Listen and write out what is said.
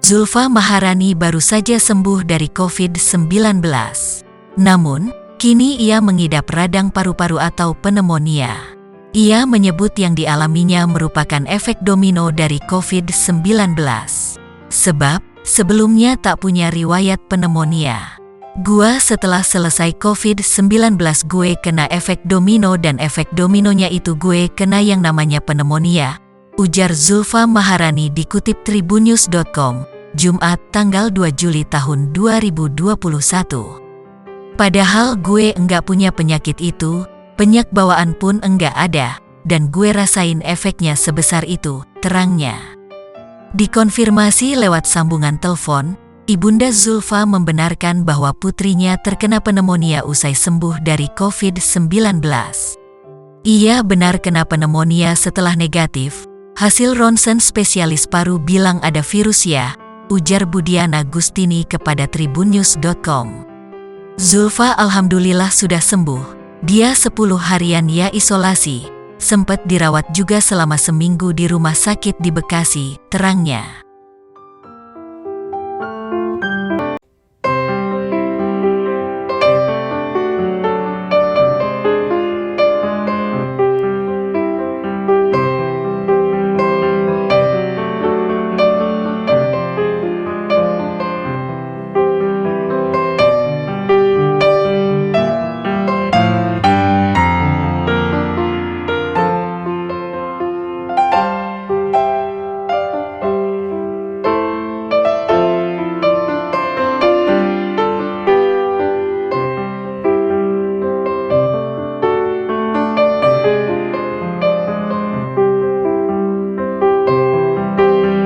Zulfa Maharani baru saja sembuh dari COVID-19. Namun, kini ia mengidap radang paru-paru atau pneumonia. Ia menyebut yang dialaminya merupakan efek domino dari COVID-19. Sebab, sebelumnya tak punya riwayat pneumonia. Gua setelah selesai COVID-19 gue kena efek domino dan efek dominonya itu gue kena yang namanya pneumonia, ujar Zulfa Maharani dikutip tribunnews.com. Jumat tanggal 2 Juli tahun 2021. Padahal gue enggak punya penyakit itu, penyakit bawaan pun enggak ada, dan gue rasain efeknya sebesar itu, terangnya. Dikonfirmasi lewat sambungan telepon, Ibunda Zulfa membenarkan bahwa putrinya terkena pneumonia usai sembuh dari COVID-19. Ia benar kena pneumonia setelah negatif, hasil ronsen spesialis paru bilang ada virus ya, ujar Budiana Gustini kepada tribunnews.com. Zulfa alhamdulillah sudah sembuh. Dia 10 harian ya isolasi, sempat dirawat juga selama seminggu di rumah sakit di Bekasi, terangnya.